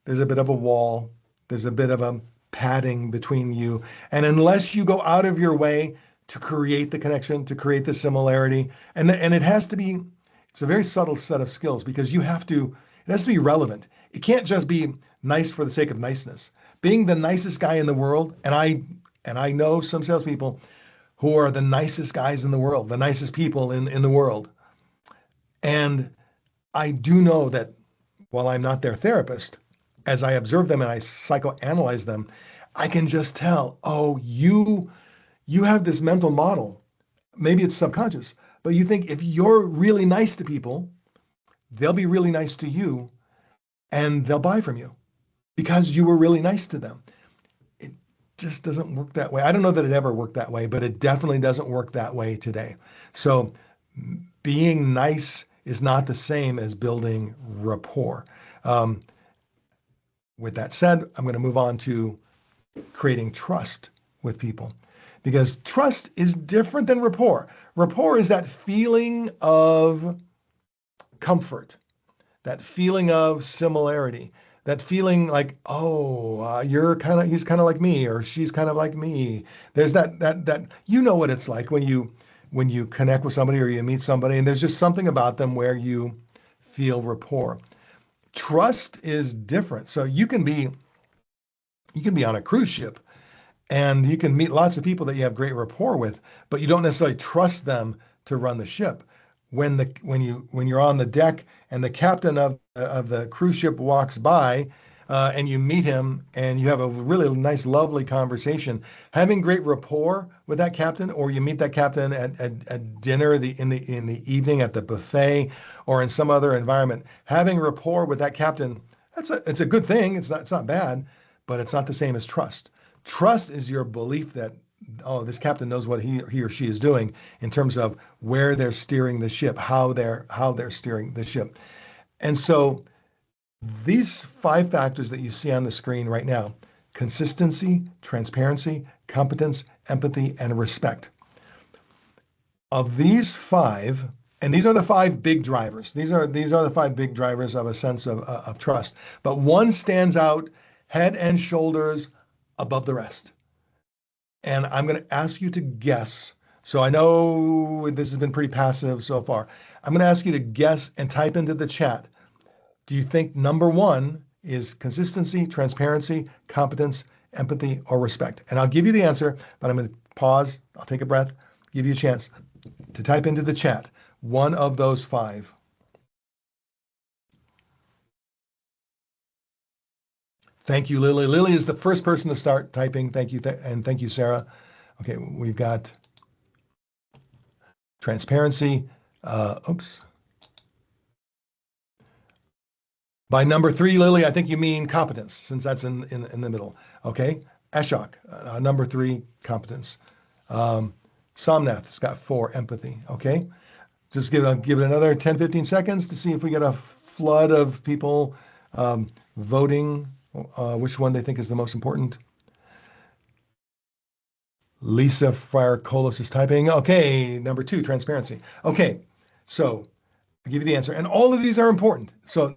there's a bit of a wall, there's a bit of a padding between you. And unless you go out of your way to create the connection, to create the similarity, and it has to be, it's a very subtle set of skills because it has to be relevant. It can't just be nice for the sake of niceness. Being the nicest guy in the world, and I know some salespeople who are the nicest guys in the world, the nicest people in the world. And I do know that while I'm not their therapist, as I observe them and I psychoanalyze them, I can just tell, oh, you have this mental model. Maybe it's subconscious, but you think if you're really nice to people, they'll be really nice to you and they'll buy from you because you were really nice to them. It just doesn't work that way. I don't know that it ever worked that way, but it definitely doesn't work that way today. So being nice is not the same as building rapport. With that said, I'm going to move on to creating trust with people because trust is different than rapport. Rapport is that feeling of comfort, that feeling of similarity, that feeling like, oh, he's kind of like me, or she's kind of like me. There's that you know what it's like when you connect with somebody or you meet somebody, and there's just something about them where you feel rapport. Trust is different. So you can be on a cruise ship and you can meet lots of people that you have great rapport with, but you don't necessarily trust them to run the ship. When you're on the deck and the captain of the cruise ship walks by, and you meet him and you have a really nice, lovely conversation, having great rapport with that captain, or you meet that captain at dinner in the evening at the buffet or in some other environment, having rapport with that captain, it's a good thing. It's not bad, but it's not the same as trust. Trust is your belief that, oh, this captain knows what he or she is doing in terms of where they're steering the ship, how they're steering the ship. And so these 5 factors that you see on the screen right now: consistency, transparency, competence, empathy, and respect. Of these 5, and these are the 5 big drivers. These are the 5 big drivers of a sense of trust. But one stands out head and shoulders above the rest. And I'm going to ask you to guess. So I know this has been pretty passive so far. I'm going to ask you to guess and type into the chat. Do you think number one is consistency, transparency, competence, empathy, or respect? And I'll give you the answer, but I'm going to pause. I'll take a breath, give you a chance to type into the chat one of those five. Thank you, Lily. Lily is the first person to start typing. Thank you. And thank you, Sarah. Okay, we've got transparency. Oops. By number three, Lily, I think you mean competence, since that's in the middle. Okay, Ashok, number three, competence. Somnath's got 4, empathy. Okay, just give it another 10, 15 seconds to see if we get a flood of people voting which one they think is the most important. Lisa Fryer-Colos is typing. Okay, number 2, transparency. Okay, so I'll give you the answer. And all of these are important. So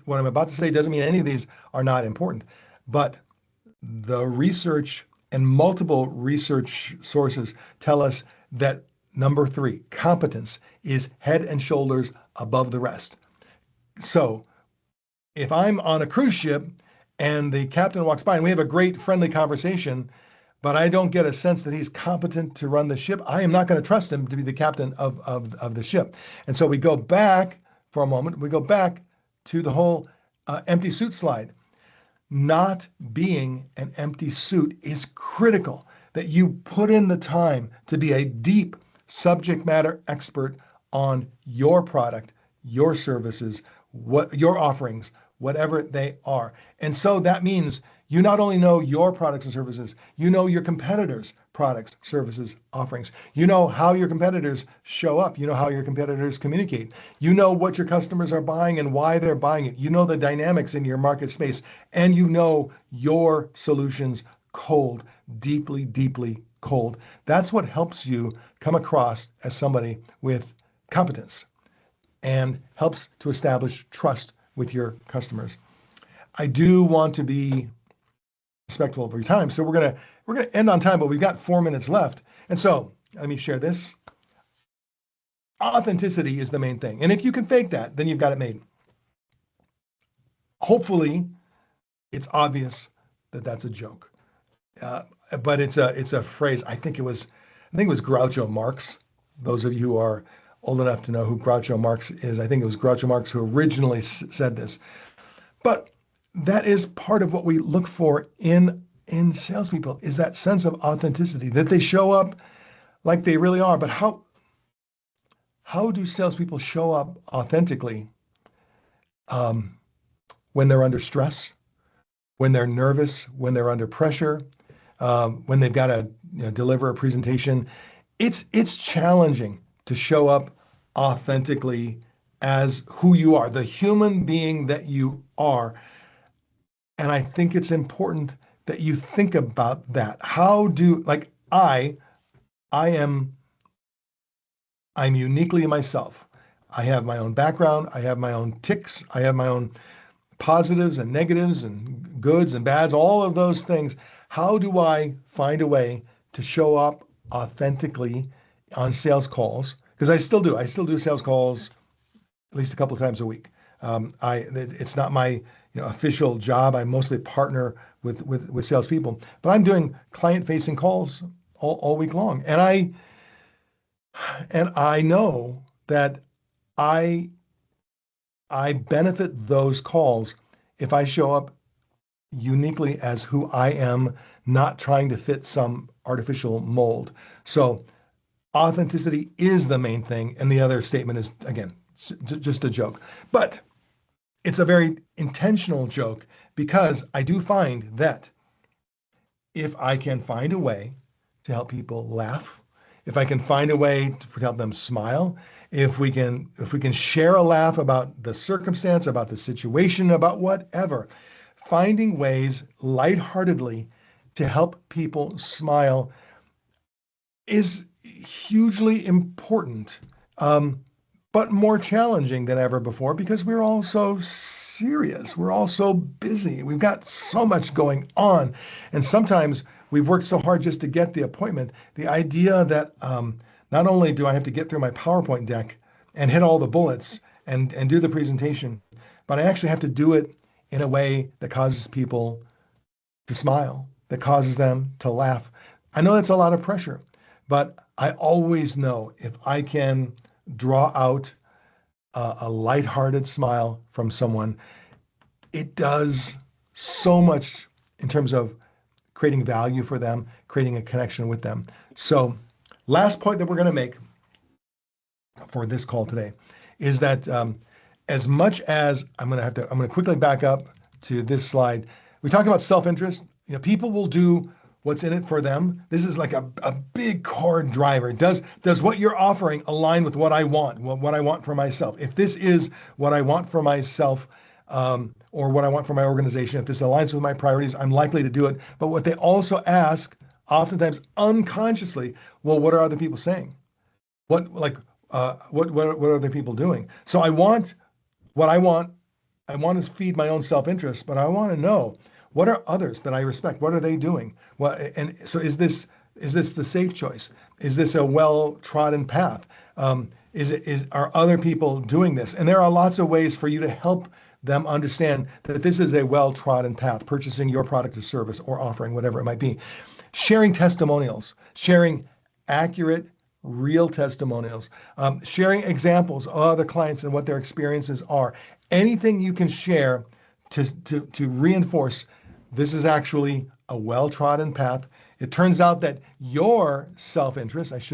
what I'm about to say doesn't mean any of these are not important. But the research and multiple research sources tell us that number 3, competence, is head and shoulders above the rest. So if I'm on a cruise ship and the captain walks by and we have a great friendly conversation, but I don't get a sense that he's competent to run the ship, I am not going to trust him to be the captain of the ship. And so we go back for a moment, we go back to the whole empty suit slide. Not being an empty suit is critical, that you put in the time to be a deep subject matter expert on your product, your services, what your offerings, whatever they are. And so that means you not only know your products and services, you know your competitors' products, services, offerings. You know how your competitors show up. You know how your competitors communicate. You know what your customers are buying and why they're buying it. You know the dynamics in your market space, and you know your solutions cold, deeply, deeply cold. That's what helps you come across as somebody with competence and helps to establish trust with your customers. I do want to be respectful of your time, so we're gonna end on time, but we've got 4 minutes left. And so let me share this. Authenticity is the main thing, and if you can fake that, then you've got it made. Hopefully, it's obvious that that's a joke, but it's a phrase. I think it was Groucho Marx. Those of you who are old enough to know who Groucho Marx is, I think it was Groucho Marx who originally said this. But that is part of what we look for in salespeople, is that sense of authenticity, that they show up like they really are. But how do salespeople show up authentically when they're under stress, when they're nervous, when they're under pressure, when they've got to deliver a presentation? It's challenging to show up authentically as who you are, the human being that you are. And I think it's important that you think about that. I'm uniquely myself. I have my own background. I have my own tics. I have my own positives and negatives and goods and bads, all of those things. How do I find a way to show up authentically on sales calls? Because I still do sales calls at least a couple of times a week. It's not my official job. I mostly partner with salespeople, but I'm doing client-facing calls all week long, and I know that I benefit those calls if I show up uniquely as who I am, not trying to fit some artificial mold. So authenticity is the main thing, and the other statement is, again, just a joke. But it's a very intentional joke, because I do find that if I can find a way to help people laugh, if I can find a way to help them smile, if we can share a laugh about the circumstance, about the situation, about whatever, finding ways lightheartedly to help people smile is hugely important, but more challenging than ever before, because we're all so serious. We're all so busy. We've got so much going on. And sometimes we've worked so hard just to get the appointment. The idea that not only do I have to get through my PowerPoint deck and hit all the bullets and do the presentation, but I actually have to do it in a way that causes people to smile, that causes them to laugh. I know that's a lot of pressure, but I always know if I can draw out a lighthearted smile from someone, it does so much in terms of creating value for them, creating a connection with them. So, last point that we're going to make for this call today is that as much as I'm going to quickly back up to this slide. We talked about self-interest. People will do what's in it for them. This is like a big core driver. Does what you're offering align with what I want, what I want for myself? If this is what I want for myself, or what I want for my organization, if this aligns with my priorities, I'm likely to do it. But what they also ask, oftentimes unconsciously, well, what are other people saying? What are other people doing? So I want what I want. I want to feed my own self-interest, but I want to know, what are others that I respect? What are they doing? And so is this the safe choice? Is this a well-trodden path? Are other people doing this? And there are lots of ways for you to help them understand that this is a well-trodden path, purchasing your product or service or offering whatever it might be. Sharing testimonials, sharing accurate, real testimonials, sharing examples of other clients and what their experiences are. Anything you can share to reinforce this is actually a well-trodden path. It turns out that your self-interest, it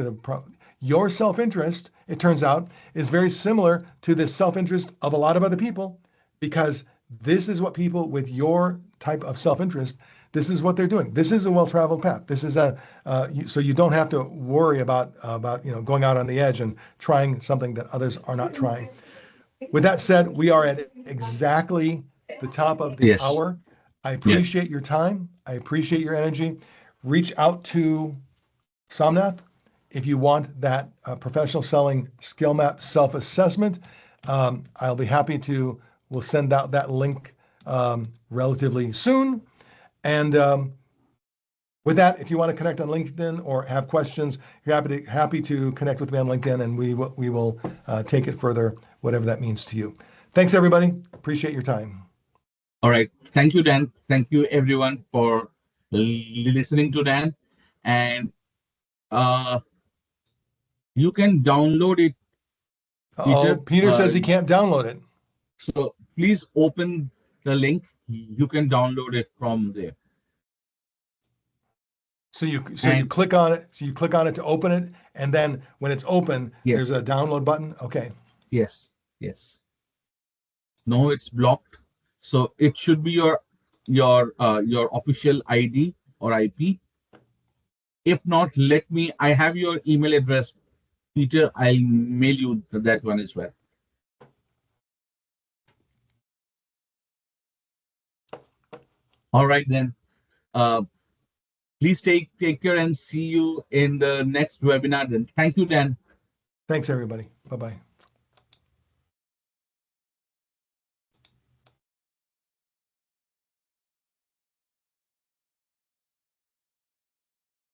turns out, is very similar to the self-interest of a lot of other people, because this is what people with your type of self-interest, this is what they're doing. This is a well-traveled path. This is so you don't have to worry about going out on the edge and trying something that others are not trying. With that said, we are at exactly the top of the hour. I appreciate your time. I appreciate your energy. Reach out to Somnath if you want that professional selling skill map self-assessment. I'll be happy to, we'll send out that link relatively soon. And with that, if you want to connect on LinkedIn or have questions, you're happy to connect with me on LinkedIn, and we will take it further, whatever that means to you. Thanks, everybody. Appreciate your time. All right. Thank you, Dan. Thank you, everyone, for listening to Dan. And you can download it, Peter. Peter says he can't download it. So please open the link. You can download it from there. So you click on it. So you click on it to open it, and then when it's open, there's a download button. Okay. Yes. No, it's blocked. So it should be your official ID or IP. If not, I have your email address, Peter. I'll mail you that one as well. All right, then. Please take care and see you in the next webinar. Then thank you, Dan. Thanks, everybody. Bye-bye.